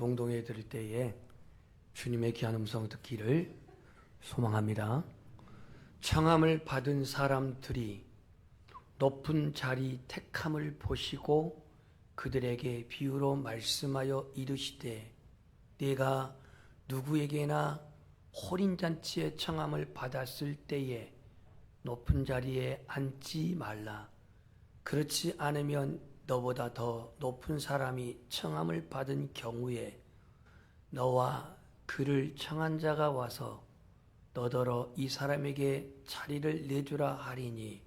봉동에 들을 때에 주님의 귀한 음성 듣기를 소망합니다. 청함을 받은 사람들이 높은 자리 택함을 보시고 그들에게 비유로 말씀하여 이르시되 네가 누구에게나 혼인잔치의 청함을 받았을 때에 높은 자리에 앉지 말라. 그렇지 않으면 너보다 더 높은 사람이 청함을 받은 경우에 너와 그를 청한 자가 와서 너더러 이 사람에게 자리를 내주라 하리니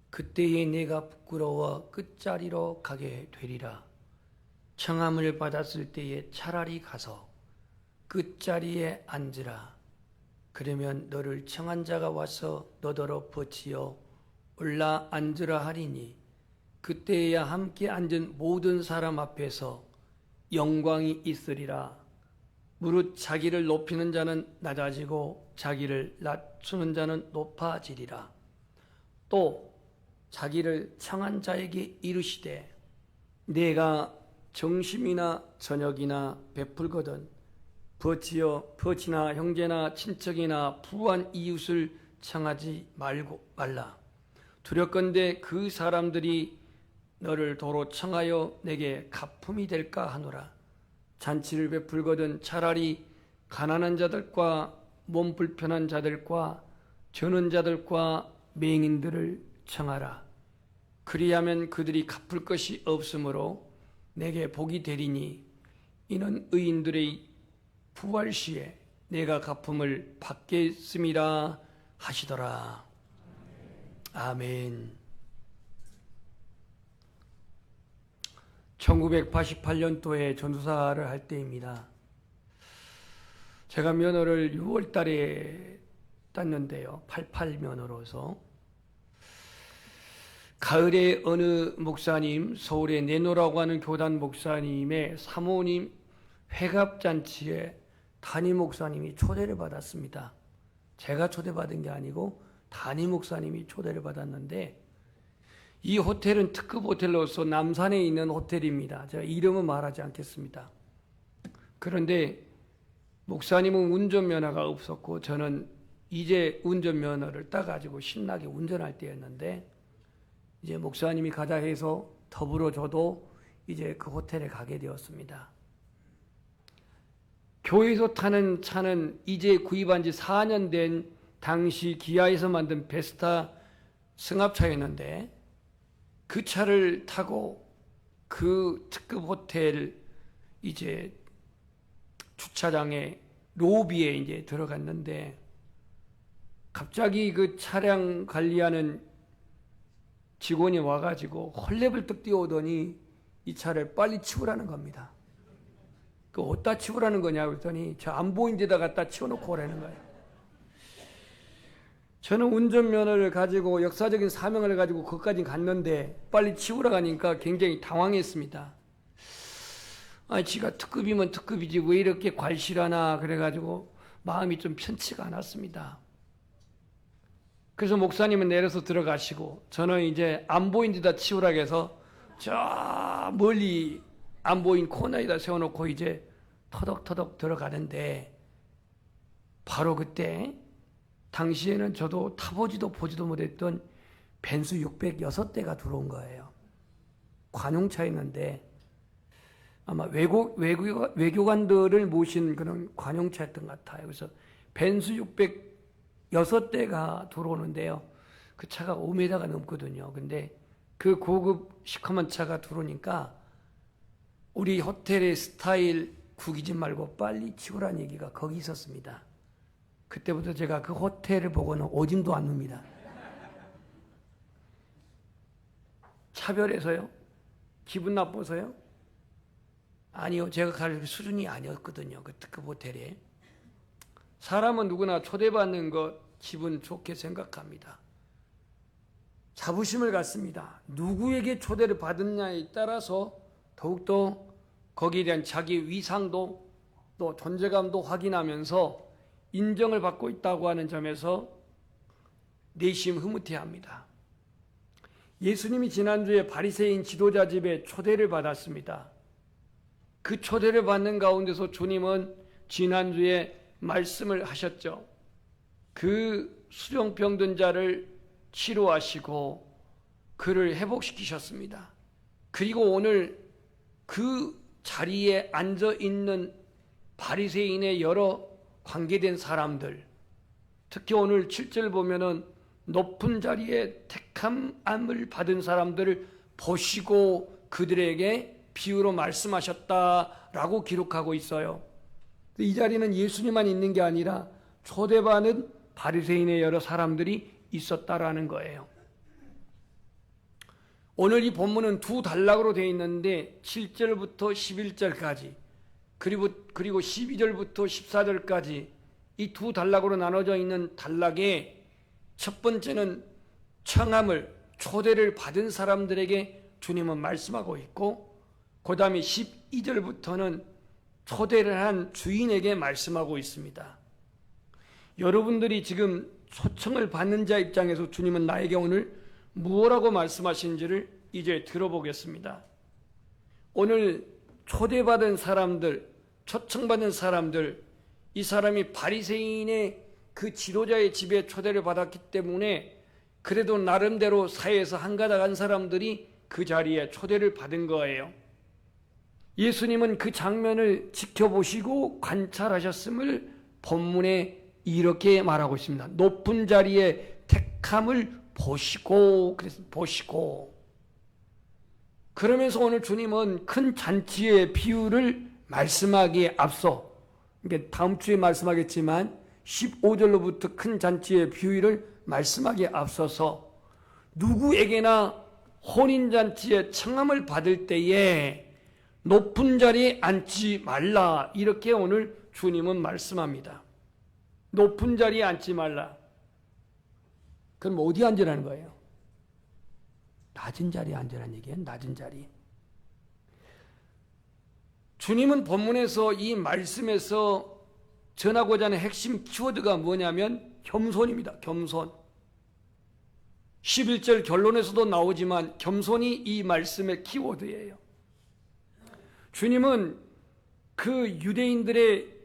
그때에 내가 부끄러워 끝자리로 가게 되리라. 청함을 받았을 때에 차라리 가서 끝자리에 앉으라. 그러면 너를 청한 자가 와서 너더러 버치어 올라 앉으라 하리니 그때에야 함께 앉은 모든 사람 앞에서 영광이 있으리라. 무릇 자기를 높이는 자는 낮아지고 자기를 낮추는 자는 높아지리라. 또 자기를 청한 자에게 이르시되 내가 정심이나 저녁이나 베풀거든 버치나 형제나 친척이나 부한 이웃을 청하지 말라. 두렵건대 그 사람들이 너를 도로 청하여 내게 가품이 될까 하노라. 잔치를 베풀거든 차라리 가난한 자들과 몸 불편한 자들과 저는 자들과 맹인들을 청하라. 그리하면 그들이 갚을 것이 없으므로 내게 복이 되리니 이는 의인들의 부활 시에 내가 갚음을 받겠음이라 하시더라. 아멘. 1988년도에 전도사를 할 때입니다. 제가 면허를 6월 달에 땄는데요. 88 면허로서. 가을에 어느 목사님, 서울의 내노라고 하는 교단 목사님의 사모님 회갑잔치에 담임 목사님이 초대를 받았습니다. 제가 초대받은 게 아니고 담임 목사님이 초대를 받았는데 이 호텔은 특급 호텔로서 남산에 있는 호텔입니다. 제가 이름은 말하지 않겠습니다. 그런데 목사님은 운전면허가 없었고 저는 이제 운전면허를 따가지고 신나게 운전할 때였는데 이제 목사님이 가자 해서 더불어 저도 이제 그 호텔에 가게 되었습니다. 교회에서 타는 차는 이제 구입한 지 4년 된 당시 기아에서 만든 베스타 승합차였는데 그 차를 타고 그 특급 호텔 이제 주차장에 로비에 이제 들어갔는데 갑자기 그 차량 관리하는 직원이 와가지고 헐레벌떡 뛰어오더니 이 차를 빨리 치우라는 겁니다. 그 어디다 치우라는 거냐 그랬더니 저 안 보이는 데다 갖다 치워놓고 오라는 거예요. 저는 운전면허를 가지고 역사적인 사명을 가지고 거기까지 갔는데 빨리 치우러 가니까 굉장히 당황했습니다. 지가 특급이면 특급이지 왜 이렇게 괄실하나 그래가지고 마음이 좀 편치가 않았습니다. 그래서 목사님은 내려서 들어가시고 저는 이제 안 보인 데다 치우라 해서 저 멀리 안 보인 코너에다 세워놓고 이제 터덕터덕 들어가는데 바로 그때 당시에는 저도 타보지도 보지도 못했던 벤츠 606대가 들어온 거예요. 관용차였는데 아마 외교관들을 모신 그런 관용차였던 것 같아요. 그래서 벤츠 606대가 들어오는데요. 그 차가 5m가 넘거든요. 근데 그 고급 시커먼 차가 들어오니까 우리 호텔의 스타일 구기지 말고 빨리 치우라는 얘기가 거기 있었습니다. 그때부터 제가 그 호텔을 보고는 오줌도 안 눕니다. 차별해서요? 기분 나빠서요? 아니요. 제가 갈 수준이 아니었거든요. 그 특급 호텔에. 사람은 누구나 초대받는 것 기분 좋게 생각합니다. 자부심을 갖습니다. 누구에게 초대를 받느냐에 따라서 더욱더 거기에 대한 자기 위상도 또 존재감도 확인하면서 인정을 받고 있다고 하는 점에서 내심 흐뭇해합니다. 예수님이 지난주에 바리새인 지도자 집에 초대를 받았습니다. 그 초대를 받는 가운데서 주님은 지난주에 말씀을 하셨죠. 그 수종병든 자를 치료하시고 그를 회복시키셨습니다. 그리고 오늘 그 자리에 앉아 있는 바리새인의 여러 관계된 사람들, 특히 오늘 7절 보면은 높은 자리에 택함을 받은 사람들을 보시고 그들에게 비유로 말씀하셨다라고 기록하고 있어요. 이 자리는 예수님만 있는 게 아니라 초대받은 바리새인의 여러 사람들이 있었다라는 거예요. 오늘 이 본문은 두 단락으로 되어 있는데 7절부터 11절까지 그리고 12절부터 14절까지 이 두 단락으로 나눠져 있는 단락에 첫 번째는 청함을, 초대를 받은 사람들에게 주님은 말씀하고 있고, 그 다음에 12절부터는 초대를 한 주인에게 말씀하고 있습니다. 여러분들이 지금 초청을 받는 자 입장에서 주님은 나에게 오늘 무엇라고 말씀하신지를 이제 들어보겠습니다. 오늘 초대받은 사람들, 초청받은 사람들, 이 사람이 바리새인의 그 지도자의 집에 초대를 받았기 때문에 그래도 나름대로 사회에서 한가닥 한 사람들이 그 자리에 초대를 받은 거예요. 예수님은 그 장면을 지켜보시고 관찰하셨음을 본문에 이렇게 말하고 있습니다. 높은 자리에 택함을 보시고, 그래서 보시고. 그러면서 오늘 주님은 큰 잔치의 비유를 말씀하기에 앞서, 그러니까 다음 주에 말씀하겠지만 15절로부터 큰 잔치의 비유를 말씀하기에 앞서서 누구에게나 혼인잔치에 청함을 받을 때에 높은 자리에 앉지 말라, 이렇게 오늘 주님은 말씀합니다. 높은 자리에 앉지 말라. 그럼 어디 앉으라는 거예요? 낮은 자리에 앉으라는 얘기예요. 낮은 자리. 주님은 본문에서 이 말씀에서 전하고자 하는 핵심 키워드가 뭐냐면 겸손입니다. 겸손. 11절 결론에서도 나오지만 겸손이 이 말씀의 키워드예요. 주님은 그 유대인들의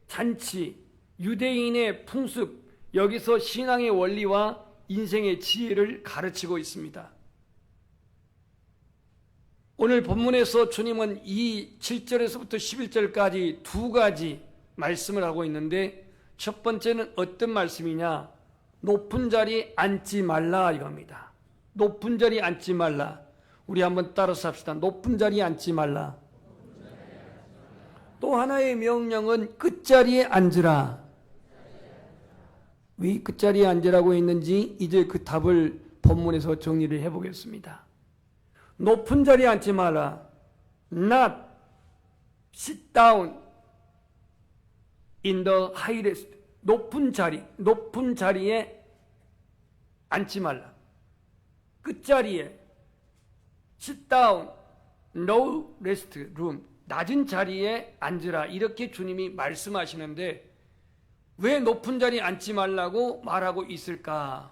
잔치, 유대인의 풍습, 여기서 신앙의 원리와 인생의 지혜를 가르치고 있습니다. 오늘 본문에서 주님은 이 7절에서부터 11절까지 두 가지 말씀을 하고 있는데, 첫 번째는 어떤 말씀이냐? 높은 자리에 앉지 말라, 이겁니다. 높은 자리에 앉지 말라. 우리 한번 따라서 합시다. 높은 자리에 앉지 말라. 또 하나의 명령은 끝자리에 앉으라. 왜 끝자리에 앉으라고 했는지 이제 그 답을 본문에서 정리를 해보겠습니다. 높은 자리에 앉지 마라. Not sit down in the highest. 높은 자리에 앉지 말라. 끝자리에 sit down, no rest room. 낮은 자리에 앉으라. 이렇게 주님이 말씀하시는데 왜 높은 자리에 앉지 말라고 말하고 있을까?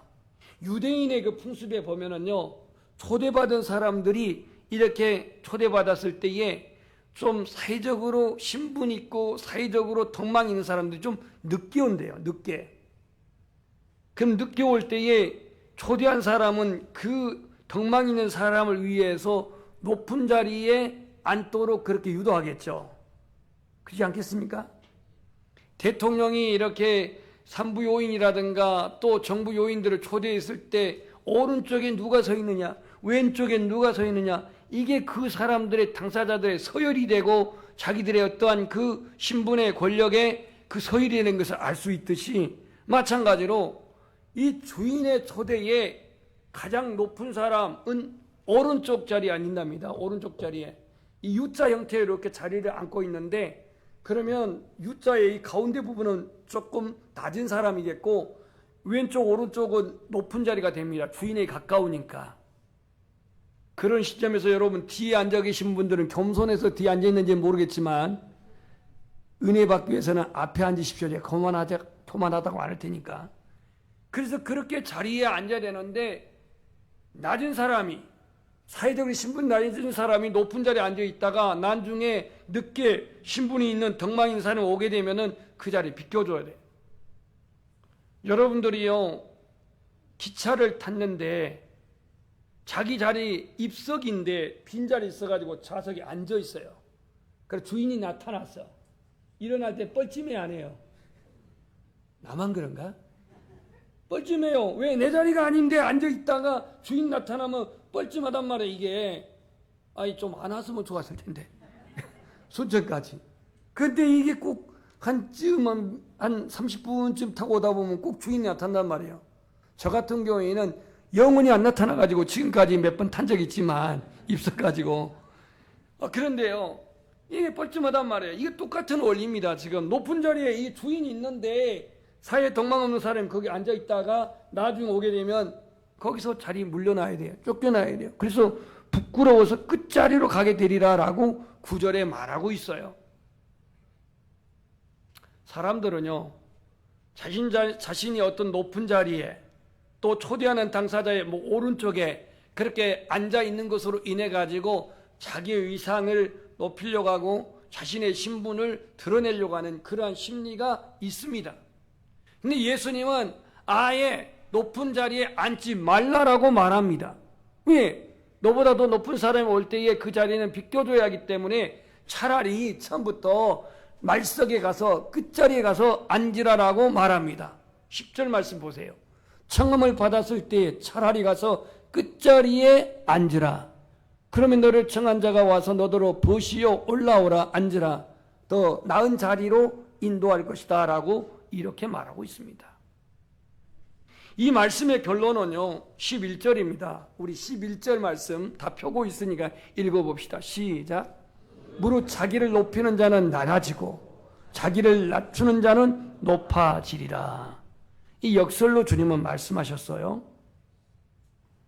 유대인의 그 풍습에 보면은요, 초대받은 사람들이 이렇게 초대받았을 때에 좀 사회적으로 신분 있고 사회적으로 덕망 있는 사람들이 좀 늦게 온대요. 늦게. 그럼 늦게 올 때에 초대한 사람은 그 덕망 있는 사람을 위해서 높은 자리에 앉도록 그렇게 유도하겠죠. 그렇지 않겠습니까? 대통령이 이렇게 산부 요인이라든가 또 정부 요인들을 초대했을 때 오른쪽에 누가 서 있느냐, 왼쪽에 누가 서 있느냐, 이게 그 사람들의 당사자들의 서열이 되고 자기들의 어떠한 그 신분의 권력의 그 서열이 되는 것을 알 수 있듯이, 마찬가지로 이 주인의 초대에 가장 높은 사람은 오른쪽 자리에 앉는답니다. 오른쪽 자리에. 이 U자 형태로 이렇게 자리를 앉고 있는데, 그러면 U자의 이 가운데 부분은 조금 낮은 사람이겠고 왼쪽 오른쪽은 높은 자리가 됩니다. 주인에 가까우니까. 그런 시점에서 여러분 뒤에 앉아 계신 분들은 겸손해서 뒤에 앉아 있는지 모르겠지만 은혜 받기 위해서는 앞에 앉으십시오. 제가 교만하다고 안 할 테니까. 그래서 그렇게 자리에 앉아야 되는데 낮은 사람이 사회적으로 신분 낮은 사람이 높은 자리에 앉아 있다가 나중에 늦게 신분이 있는 덕망 있는 사람이 오게 되면은 그 자리 비껴줘야 돼. 여러분들이요, 기차를 탔는데 자기 자리 입석인데 빈자리 있어가지고 좌석에 앉아 있어요. 그래서 주인이 나타났어. 일어날 때 뻘쭘해 안 해요? 나만 그런가? 뻘쭘해요. 왜? 내 자리가 아닌데 앉아 있다가 주인 나타나면 뻘쭘하단 말이에요. 이게 좀 안 왔으면 좋았을 텐데 순천까지. 근데 이게 꼭 한 30분쯤 타고 오다 보면 꼭 주인이 나타난단 말이에요. 저 같은 경우에는 영원히 안 나타나가지고 지금까지 몇 번 탄 적이 있지만 입석 가지고 그런데요, 이게 뻘쭘하단 말이에요. 이게 똑같은 원리입니다. 지금 높은 자리에 이 주인이 있는데 사회에 덕망 없는 사람이 거기 앉아 있다가 나중에 오게 되면 거기서 자리 물려놔야 돼요. 쫓겨나야 돼요. 그래서 부끄러워서 끝자리로 가게 되리라라고 구절에 말하고 있어요. 사람들은요, 자신이 어떤 높은 자리에 또 초대하는 당사자의 오른쪽에 그렇게 앉아 있는 것으로 인해 가지고 자기의 위상을 높이려고 하고 자신의 신분을 드러내려고 하는 그러한 심리가 있습니다. 근데 예수님은 아예 높은 자리에 앉지 말라라고 말합니다. 왜? 너보다 더 높은 사람이 올 때에 그 자리는 비껴줘야 하기 때문에 차라리 처음부터 말석에 가서 끝자리에 가서 앉으라라고 말합니다. 10절 말씀 보세요. 청음을 받았을 때 차라리 가서 끝자리에 앉으라. 그러면 너를 청한 자가 와서 너더러 보시오 올라오라 앉으라. 더 나은 자리로 인도할 것이다 라고 이렇게 말하고 있습니다. 이 말씀의 결론은요 11절입니다. 우리 11절 말씀 다 펴고 있으니까 읽어봅시다. 시작. 무릇 자기를 높이는 자는 낮아지고 자기를 낮추는 자는 높아지리라. 이 역설로 주님은 말씀하셨어요.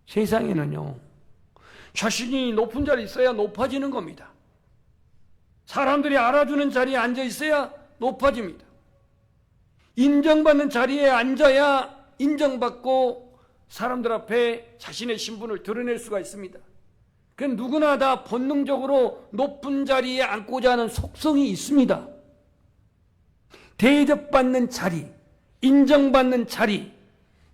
세상에는요 자신이 높은 자리에 있어야 높아지는 겁니다. 사람들이 알아주는 자리에 앉아 있어야 높아집니다. 인정받는 자리에 앉아야 인정받고 사람들 앞에 자신의 신분을 드러낼 수가 있습니다. 그 누구나 다 본능적으로 높은 자리에 앉고자 하는 속성이 있습니다. 대접받는 자리, 인정받는 자리,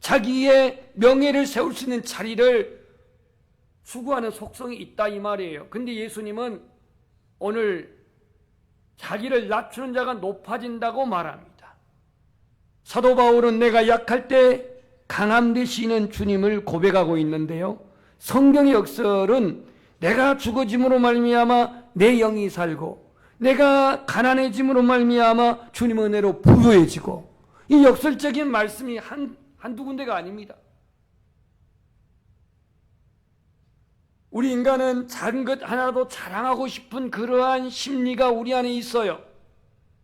자기의 명예를 세울 수 있는 자리를 추구하는 속성이 있다 이 말이에요. 근데 예수님은 오늘 자기를 낮추는 자가 높아진다고 말합니다. 사도 바울은 내가 약할 때 강함 되시는 주님을 고백하고 있는데요. 성경의 역설은 내가 죽어짐으로 말미암아 내 영이 살고 내가 가난해짐으로 말미암아 주님 은혜로 부유해지고, 이 역설적인 말씀이 한두 군데가 아닙니다. 우리 인간은 작은 것 하나도 자랑하고 싶은 그러한 심리가 우리 안에 있어요.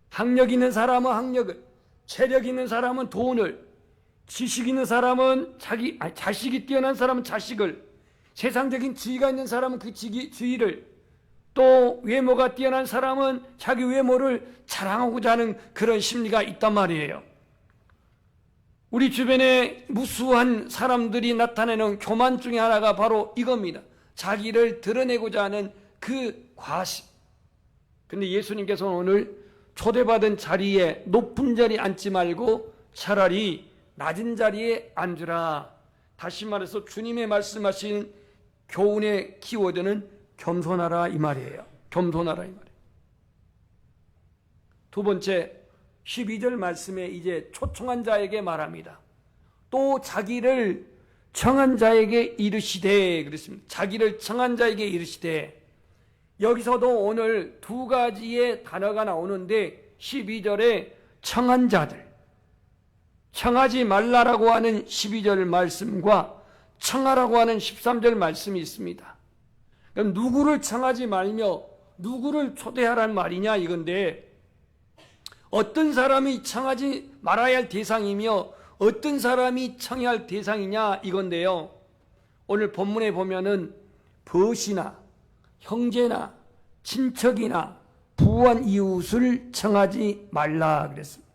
학력 있는 사람은 학력을, 체력 있는 사람은 돈을, 지식 있는 사람은 자식이 뛰어난 사람은 자식을, 세상적인 지위가 있는 사람은 그 지위를, 또 외모가 뛰어난 사람은 자기 외모를 자랑하고자 하는 그런 심리가 있단 말이에요. 우리 주변에 무수한 사람들이 나타내는 교만 중에 하나가 바로 이겁니다. 자기를 드러내고자 하는 그 과시. 근데 예수님께서는 오늘 초대받은 자리에 높은 자리에 앉지 말고 차라리 낮은 자리에 앉으라. 다시 말해서 주님의 말씀하신 교훈의 키워드는 겸손하라 이 말이에요. 겸손하라 이 말이에요. 두 번째 12절 말씀에 이제 초청한 자에게 말합니다. 또 자기를 청한 자에게 이르시되 그랬습니다. 자기를 청한 자에게 이르시되, 여기서도 오늘 두 가지의 단어가 나오는데 12절에 청한 자들, 청하지 말라라고 하는 12절 말씀과 청하라고 하는 13절 말씀이 있습니다. 그럼 누구를 청하지 말며 누구를 초대하라는 말이냐 이건데, 어떤 사람이 청하지 말아야 할 대상이며 어떤 사람이 청해야 할 대상이냐 이건데요. 오늘 본문에 보면은 벗이나 형제나 친척이나 부한 이웃을 청하지 말라 그랬습니다.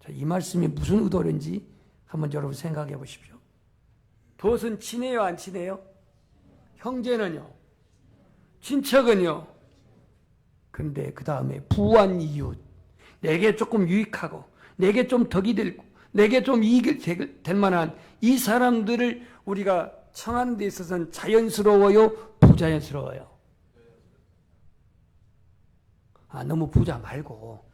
자, 이 말씀이 무슨 의도인지 한번 여러분 생각해 보십시오. 벗은 친해요 안 친해요? 형제는요? 친척은요? 근데 그 다음에 부한 이웃, 내게 조금 유익하고 내게 좀 덕이 되고 내게 좀 이익이 될 만한 이 사람들을 우리가 청하는 데 있어서는 자연스러워요? 부자연스러워요? 너무 부자 말고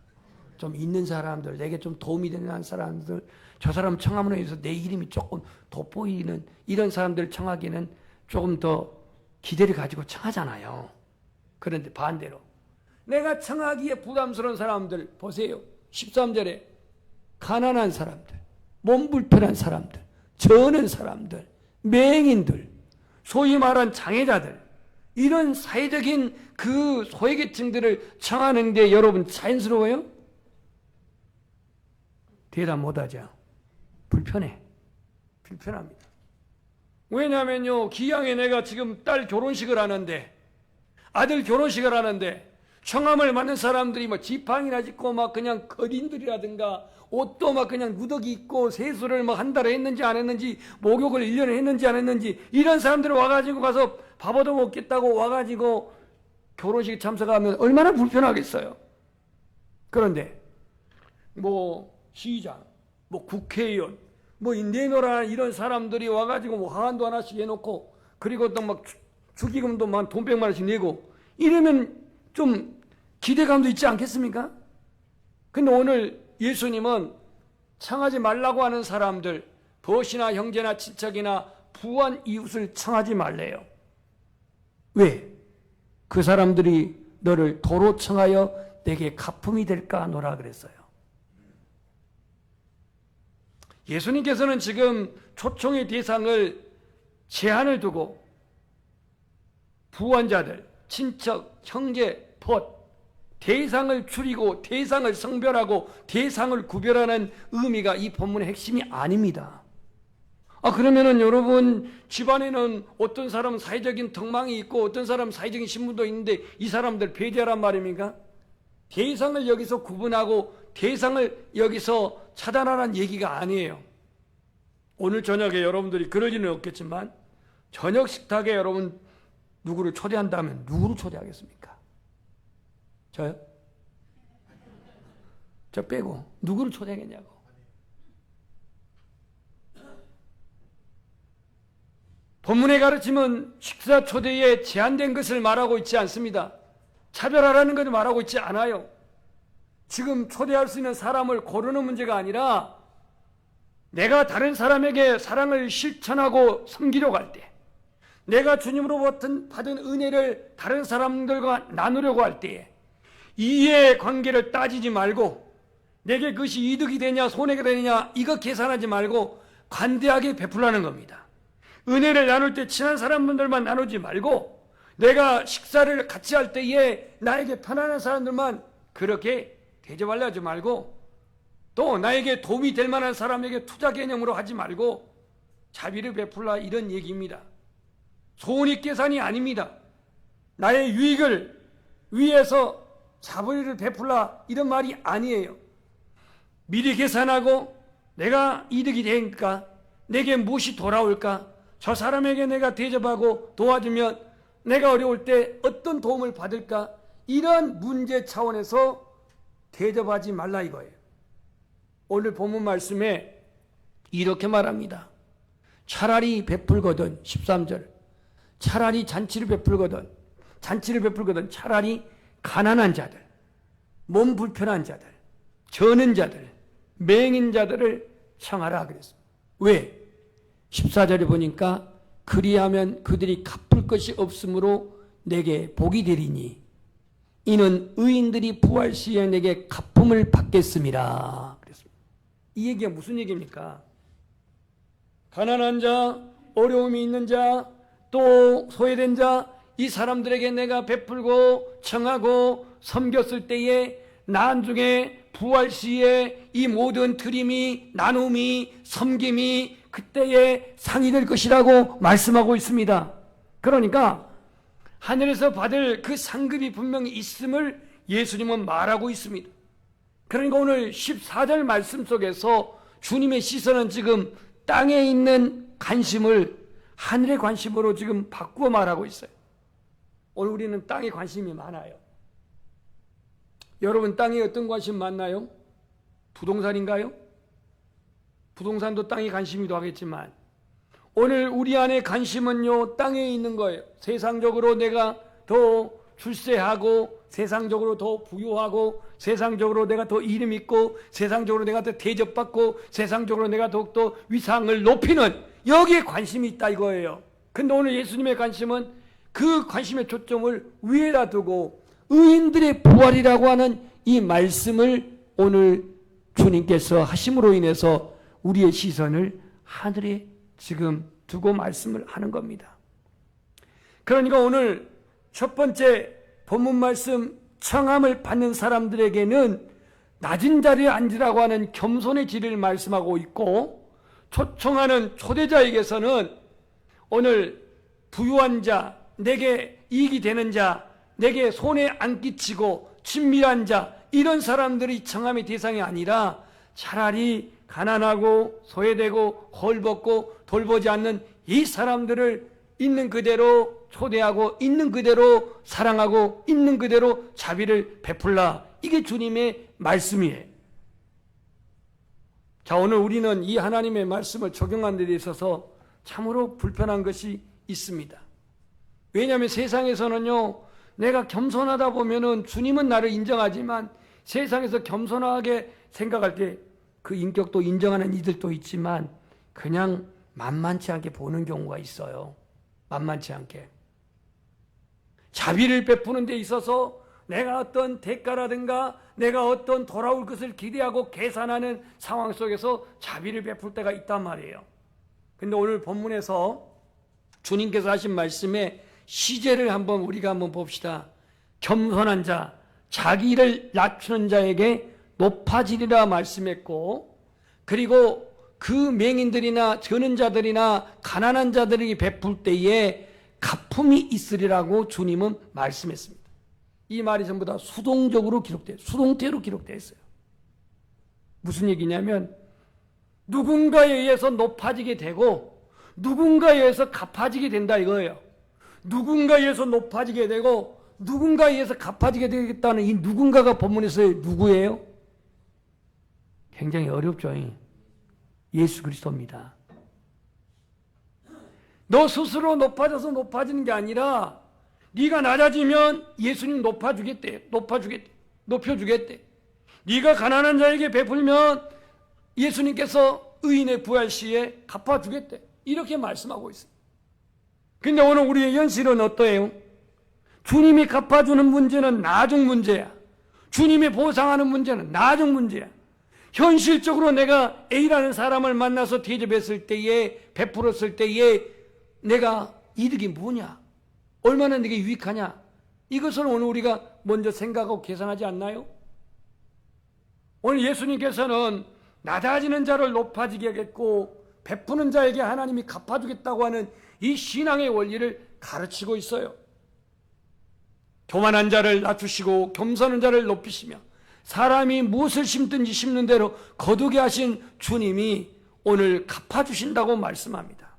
좀 있는 사람들, 내게 좀 도움이 되는 사람들, 저 사람 청함으로 해서 내 이름이 조금 돋보이는 이런 사람들 청하기는 조금 더 기대를 가지고 청하잖아요. 그런데 반대로 내가 청하기에 부담스러운 사람들 보세요. 13절에 가난한 사람들, 몸 불편한 사람들, 저는 사람들, 맹인들, 소위 말한 장애자들, 이런 사회적인 그 소외계층들을 청하는데 여러분 자연스러워요? 대답 못하죠. 불편합니다. 왜냐하면요, 기왕에 내가 지금 딸 결혼식을 하는데, 아들 결혼식을 하는데 청함을 받는 사람들이 뭐 지팡이나 짚고 막 그냥 거린들이라든가 옷도 막 그냥 누더기 입고 세수를 막 한 달에 했는지 안 했는지, 목욕을 1년에 했는지 안 했는지, 이런 사람들 와가지고 가서 밥 얻어 먹겠다고 와가지고 결혼식 참석하면 얼마나 불편하겠어요. 그런데 뭐 시장, 뭐 국회의원, 뭐 내노라 이런 사람들이 와가지고 뭐 하한도 하나씩 해놓고, 그리고 또 막 축의금도 만 돈 100만 원씩 내고 이러면 좀 기대감도 있지 않겠습니까? 근데 오늘 예수님은 청하지 말라고 하는 사람들, 벗이나 형제나 친척이나 부한 이웃을 청하지 말래요. 왜? 그 사람들이 너를 도로 청하여 내게 가품이 될까 하노라 그랬어요. 예수님께서는 지금 초청의 대상을 제한을 두고 부한 자들, 친척, 형제, 벗, 대상을 줄이고 대상을 성별하고 대상을 구별하는 의미가 이 본문의 핵심이 아닙니다. 그러면은 여러분, 집안에는 어떤 사람은 사회적인 덕망이 있고 어떤 사람은 사회적인 신분도 있는데 이 사람들 배제하란 말입니까? 대상을 여기서 구분하고 대상을 여기서 차단하라는 얘기가 아니에요. 오늘 저녁에 여러분들이 그럴 일은 없겠지만 저녁 식탁에 여러분 누구를 초대한다면 누구를 초대하겠습니까? 저요? 저 빼고 누구를 초대하겠냐고. 본문의 가르침은 식사 초대에 제한된 것을 말하고 있지 않습니다. 차별하라는 것을 말하고 있지 않아요. 지금 초대할 수 있는 사람을 고르는 문제가 아니라 내가 다른 사람에게 사랑을 실천하고 섬기려고 할 때, 내가 주님으로부터 받은 은혜를 다른 사람들과 나누려고 할 때에 이해의 관계를 따지지 말고 내게 그것이 이득이 되냐 손해가 되느냐 이거 계산하지 말고 관대하게 베풀라는 겁니다. 은혜를 나눌 때 친한 사람들만 나누지 말고 내가 식사를 같이 할 때에 나에게 편안한 사람들만 그렇게 대접하려 하지 말고, 또 나에게 도움이 될 만한 사람에게 투자 개념으로 하지 말고 자비를 베풀라, 이런 얘기입니다. 손익 계산이 아닙니다. 나의 유익을 위해서 자비를 베풀라, 이런 말이 아니에요. 미리 계산하고 내가 이득이 되니까 내게 무엇이 돌아올까, 저 사람에게 내가 대접하고 도와주면 내가 어려울 때 어떤 도움을 받을까, 이런 문제 차원에서 대접하지 말라 이거예요. 오늘 본문 말씀에 이렇게 말합니다. 차라리 베풀거든, 13절, 차라리 잔치를 베풀거든 차라리 가난한 자들, 몸 불편한 자들, 저는 자들, 맹인 자들을 청하라 그랬습니다. 왜? 14절에 보니까 그리하면 그들이 갚을 것이 없으므로 내게 복이 되리니 이는 의인들이 부활 시에 내게 갚음을 받겠습니다 그랬습니다. 이 얘기가 무슨 얘기입니까? 가난한 자, 어려움이 있는 자, 또 소외된 자, 이 사람들에게 내가 베풀고 청하고 섬겼을 때에 나중에 부활 시에 이 모든 드림이, 나눔이, 섬김이 그때에 상이 될 것이라고 말씀하고 있습니다. 그러니까 하늘에서 받을 그 상급이 분명히 있음을 예수님은 말하고 있습니다. 그러니까 오늘 14절 말씀 속에서 주님의 시선은 지금 땅에 있는 관심을 하늘의 관심으로 지금 바꾸어 말하고 있어요. 오늘 우리는 땅에 관심이 많아요. 여러분, 땅에 어떤 관심 많나요? 부동산인가요? 부동산도 땅에 관심이도 하겠지만 오늘 우리 안에 관심은요, 땅에 있는 거예요. 세상적으로 내가 더 출세하고, 세상적으로 더 부유하고, 세상적으로 내가 더 이름 있고, 세상적으로 내가 더 대접받고, 세상적으로 내가 더욱더 위상을 높이는, 여기에 관심이 있다 이거예요. 근데 오늘 예수님의 관심은 그 관심의 초점을 위에다 두고 의인들의 부활이라고 하는 이 말씀을 오늘 주님께서 하심으로 인해서 우리의 시선을 하늘에 지금 두고 말씀을 하는 겁니다. 그러니까 오늘 첫 번째 본문 말씀, 청함을 받는 사람들에게는 낮은 자리에 앉으라고 하는 겸손의 질을 말씀하고 있고, 초청하는 초대자에게서는 오늘 부유한 자, 내게 이익이 되는 자, 내게 손해 안 끼치고 친밀한 자, 이런 사람들이 청함의 대상이 아니라 차라리 가난하고 소외되고 헐벗고 돌보지 않는 이 사람들을 있는 그대로 초대하고 있는 그대로 사랑하고 있는 그대로 자비를 베풀라. 이게 주님의 말씀이에요. 자, 오늘 우리는 이 하나님의 말씀을 적용하는 데 있어서 참으로 불편한 것이 있습니다. 왜냐하면 세상에서는요, 내가 겸손하다 보면은 주님은 나를 인정하지만 세상에서 겸손하게 생각할 때 그 인격도 인정하는 이들도 있지만 그냥 만만치 않게 보는 경우가 있어요. 만만치 않게. 자비를 베푸는 데 있어서 내가 어떤 대가라든가 내가 어떤 돌아올 것을 기대하고 계산하는 상황 속에서 자비를 베풀 때가 있단 말이에요. 근데 오늘 본문에서 주님께서 하신 말씀에 시제를 우리가 한번 봅시다. 겸손한 자, 자기를 낮추는 자에게 높아지리라 말씀했고, 그리고 그 맹인들이나 저는 자들이나 가난한 자들에게 베풀 때에 가품이 있으리라고 주님은 말씀했습니다. 이 말이 전부 다 수동적으로 기록돼요. 수동태로 기록되어 있어요. 무슨 얘기냐면 누군가에 의해서 높아지게 되고 누군가에 의해서 갚아지게 된다 이거예요. 누군가에 의해서 높아지게 되고 누군가에 의해서 갚아지게 되겠다는 이 누군가가 본문에서 누구예요? 굉장히 어렵죠. 예수 그리스도입니다. 너 스스로 높아져서 높아지는 게 아니라 네가 낮아지면 예수님 높여주겠대. 네가 가난한 자에게 베풀면 예수님께서 의인의 부활 시에 갚아주겠대. 이렇게 말씀하고 있어요. 근데 오늘 우리의 현실은 어떠해요? 주님이 갚아주는 문제는 나중 문제야. 주님이 보상하는 문제는 나중 문제야. 현실적으로 내가 A라는 사람을 만나서 대접했을 때에, 베풀었을 때에 내가 이득이 뭐냐? 얼마나 내게 유익하냐? 이것을 오늘 우리가 먼저 생각하고 계산하지 않나요? 오늘 예수님께서는 낮아지는 자를 높아지게 하겠고 베푸는 자에게 하나님이 갚아주겠다고 하는 이 신앙의 원리를 가르치고 있어요. 교만한 자를 낮추시고 겸손한 자를 높이시며 사람이 무엇을 심든지 심는 대로 거두게 하신 주님이 오늘 갚아주신다고 말씀합니다.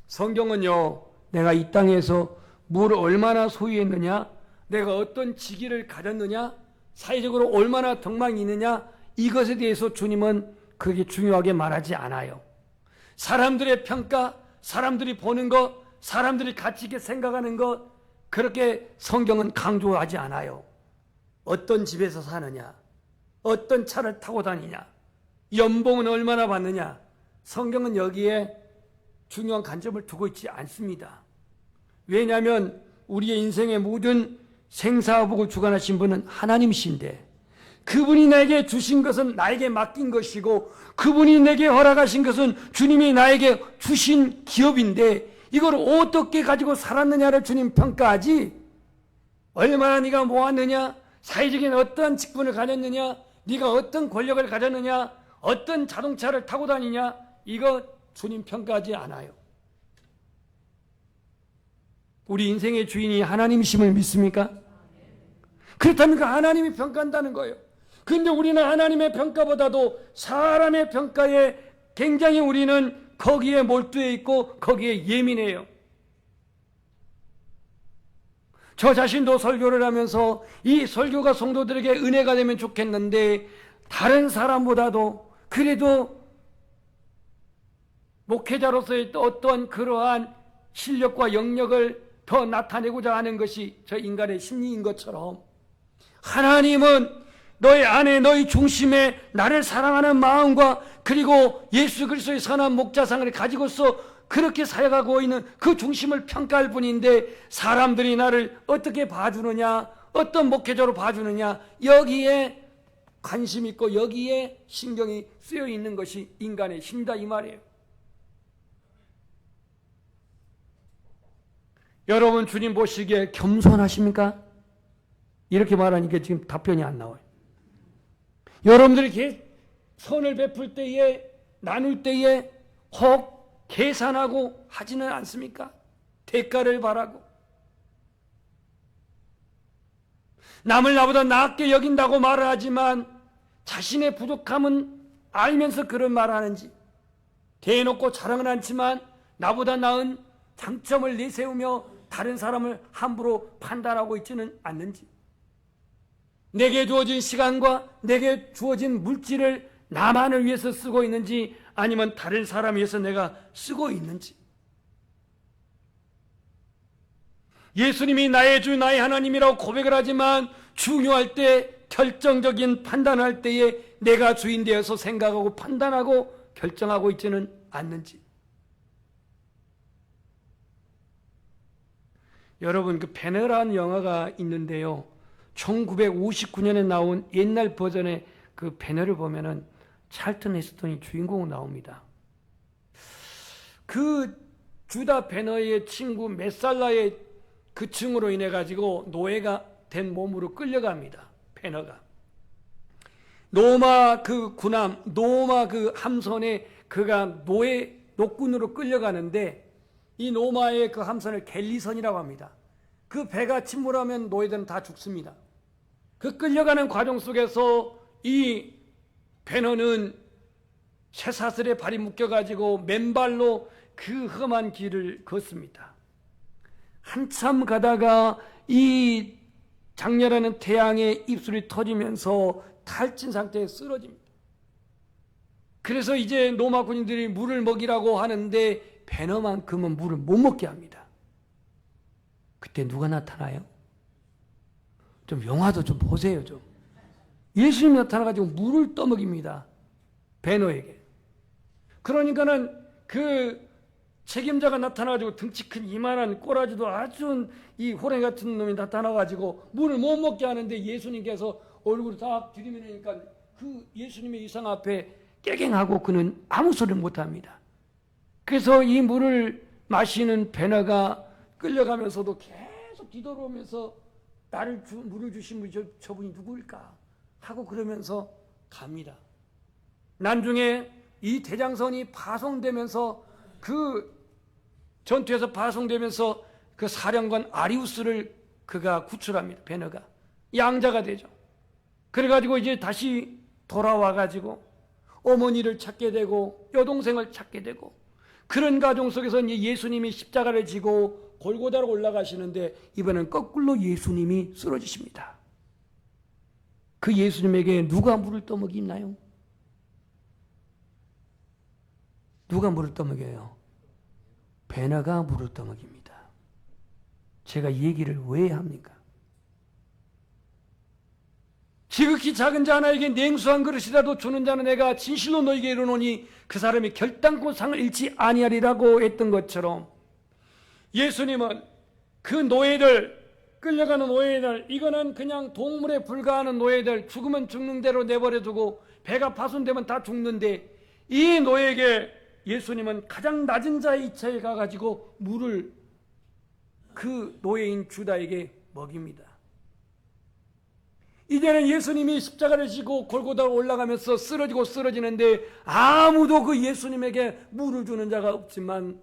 성경은요, 내가 이 땅에서 뭘 얼마나 소유했느냐, 내가 어떤 직위를 가졌느냐, 사회적으로 얼마나 덕망이 있느냐, 이것에 대해서 주님은 그렇게 중요하게 말하지 않아요. 사람들의 평가, 사람들이 보는 것, 사람들이 가치 있게 생각하는 것, 그렇게 성경은 강조하지 않아요. 어떤 집에서 사느냐, 어떤 차를 타고 다니냐, 연봉은 얼마나 받느냐, 성경은 여기에 중요한 관점을 두고 있지 않습니다. 왜냐하면 우리의 인생의 모든 생사복을 주관하신 분은 하나님이신데 그분이 나에게 주신 것은 나에게 맡긴 것이고 그분이 내게 허락하신 것은 주님이 나에게 주신 기업인데 이걸 어떻게 가지고 살았느냐를 주님 평가하지, 얼마나 네가 모았느냐, 사회적인 어떤 직분을 가졌느냐, 네가 어떤 권력을 가졌느냐, 어떤 자동차를 타고 다니냐, 이거 주님 평가하지 않아요. 우리 인생의 주인이 하나님이심을 믿습니까? 그렇다면 그 하나님이 평가한다는 거예요. 그런데 우리는 하나님의 평가보다도 사람의 평가에 굉장히 우리는 거기에 몰두해 있고 거기에 예민해요. 저 자신도 설교를 하면서 이 설교가 성도들에게 은혜가 되면 좋겠는데 다른 사람보다도 그래도 목회자로서의 어떠한 그러한 실력과 영역을 더 나타내고자 하는 것이 저 인간의 심리인 것처럼 하나님은 너의 안에 너희 중심에 나를 사랑하는 마음과 그리고 예수 그리스도의 선한 목자상을 가지고서 그렇게 사역하고 있는 그 중심을 평가할 뿐인데 사람들이 나를 어떻게 봐주느냐, 어떤 목회자로 봐주느냐, 여기에 관심 있고 여기에 신경이 쓰여 있는 것이 인간의 힘이다 이 말이에요. 여러분 주님 보시기에 겸손하십니까? 이렇게 말하니까 지금 답변이 안 나와요. 여러분들이 선을 베풀 때에 나눌 때에 혹 계산하고 하지는 않습니까? 대가를 바라고 남을 나보다 낫게 여긴다고 말을 하지만 자신의 부족함은 알면서 그런 말을 하는지 대놓고 자랑은 않지만 나보다 나은 장점을 내세우며 다른 사람을 함부로 판단하고 있지는 않는지 내게 주어진 시간과 내게 주어진 물질을 나만을 위해서 쓰고 있는지 아니면 다른 사람을 위해서 내가 쓰고 있는지 예수님이 나의 주 나의 하나님이라고 고백을 하지만 중요할 때 결정적인 판단할 때에 내가 주인 되어서 생각하고 판단하고 결정하고 있지는 않는지 여러분 그 배너라는 영화가 있는데요 1959년에 나온 옛날 버전의 그 배너를 보면은 찰튼 헤스턴이 주인공으로 나옵니다. 그 주다 배너의 친구 메살라의 그 증으로 인해 가지고 노예가 된 몸으로 끌려갑니다. 배너가 노마 그 군함 노마 그 함선에 그가 노예 노꾼으로 끌려가는데 이 노마의 그 함선을 갤리선이라고 합니다. 그 배가 침몰하면 노예들은 다 죽습니다. 그 끌려가는 과정 속에서 이 배너는 쇠사슬에 발이 묶여가지고 맨발로 그 험한 길을 걷습니다. 한참 가다가 이 장렬하는 태양에 입술이 터지면서 탈진 상태에 쓰러집니다. 그래서 이제 로마 군인들이 물을 먹이라고 하는데 배너만큼은 물을 못 먹게 합니다. 그때 누가 나타나요? 좀 영화도 좀 보세요. 좀 예수님이 나타나가지고 물을 떠먹입니다. 배너에게. 그러니까는 그 책임자가 나타나가지고 등치 큰 이만한 꼬라지도 아주 이 호랭이 같은 놈이 나타나가지고 물을 못 먹게 하는데 예수님께서 얼굴을 딱 들이밀으니까 그 예수님의 이상 앞에 깨갱하고 그는 아무 소리를 못합니다. 그래서 이 물을 마시는 배너가 끌려가면서도 계속 뒤돌아오면서 나를 물을 주신 분이 저분이 누구일까 하고 그러면서 갑니다. 나중에 이 대장선이 파송되면서 그 전투에서 파송되면서 그 사령관 아리우스를 그가 구출합니다. 배너가 양자가 되죠. 그래가지고 이제 다시 돌아와가지고 어머니를 찾게 되고 여동생을 찾게 되고 그런 가정 속에서 이제 예수님이 십자가를 지고 골고다로 올라가시는데 이번엔 거꾸로 예수님이 쓰러지십니다. 그 예수님에게 누가 물을 떠먹이나요? 누가 물을 떠먹여요? 배너가 물을 떠먹입니다. 제가 이 얘기를 왜 합니까? 지극히 작은 자 하나에게 냉수 한 그릇이라도 주는 자는 내가 진실로 너에게 이르노니 그 사람이 결단코 상을 잃지 아니하리라고 했던 것처럼 예수님은 그 노예들 끌려가는 노예들 이거는 그냥 동물에 불과하는 노예들 죽으면 죽는 대로 내버려두고 배가 파손되면 다 죽는데 이 노예에게 예수님은 가장 낮은 자의 이차에 가가지고 물을 그 노예인 주다에게 먹입니다. 이제는 예수님이 십자가를 지고 골고다로 올라가면서 쓰러지고 쓰러지는데 아무도 그 예수님에게 물을 주는 자가 없지만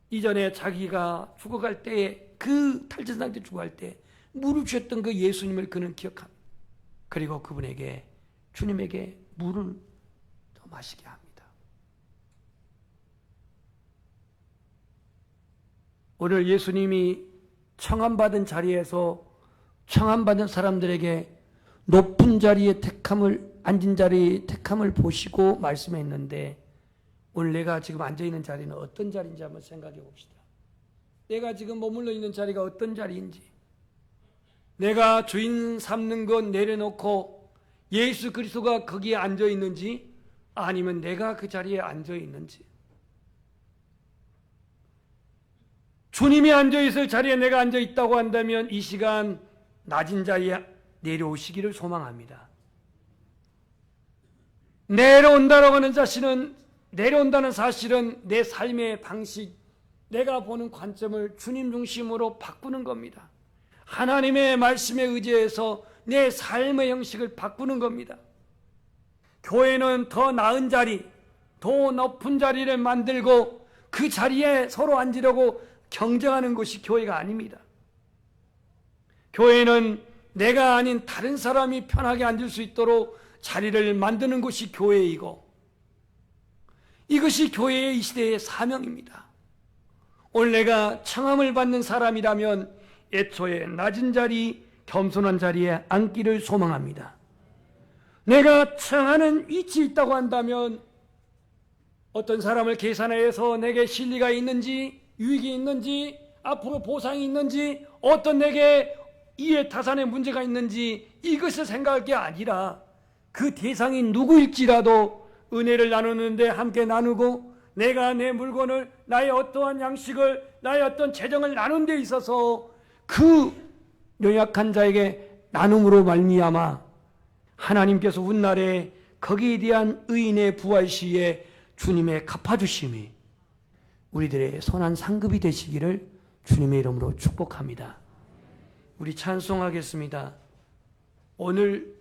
이전에 자기가 죽어갈 때에 그 탈진 상태 죽어갈 때 물을 주셨던 그 예수님을 그는 기억합니다. 그리고 그분에게 주님에게 물을 더 마시게 합니다. 오늘 예수님이 청함받은 자리에서 청함받은 사람들에게 높은 자리에 앉은 자리에 택함을 보시고 말씀했는데, 오늘 내가 지금 앉아있는 자리는 어떤 자리인지 한번 생각해 봅시다. 내가 지금 머물러 있는 자리가 어떤 자리인지, 내가 주인 삼는 것 내려놓고 예수 그리스도가 거기에 앉아 있는지, 아니면 내가 그 자리에 앉아 있는지. 주님이 앉아 있을 자리에 내가 앉아 있다고 한다면 이 시간 낮은 자리에 내려오시기를 소망합니다. 내려온다는 사실은 내 삶의 방식, 내가 보는 관점을 주님 중심으로 바꾸는 겁니다. 하나님의 말씀에 의지해서 내 삶의 형식을 바꾸는 겁니다. 교회는 더 나은 자리, 더 높은 자리를 만들고 그 자리에 서로 앉으려고 경쟁하는 것이 교회가 아닙니다. 교회는 내가 아닌 다른 사람이 편하게 앉을 수 있도록 자리를 만드는 것이 교회이고, 이것이 교회의 이 시대의 사명입니다. 오늘 내가 청함을 받는 사람이라면 애초에 낮은 자리, 겸손한 자리에 앉기를 소망합니다. 내가 청하는 위치에 있다고 한다면 어떤 사람을 계산해서 내게 실리가 있는지, 유익이 있는지, 앞으로 보상이 있는지, 어떤 내게 이해 타산의 문제가 있는지 이것을 생각할 게 아니라 그 대상이 누구일지라도 은혜를 나누는데 함께 나누고, 내가 내 물건을, 나의 어떠한 양식을, 나의 어떤 재정을 나눈 데 있어서 그 연약한 자에게 나눔으로 말미암아 하나님께서 훗날에 거기에 대한 의인의 부활 시에 주님의 갚아주심이 우리들의 선한 상급이 되시기를 주님의 이름으로 축복합니다. 우리 찬송하겠습니다. 오늘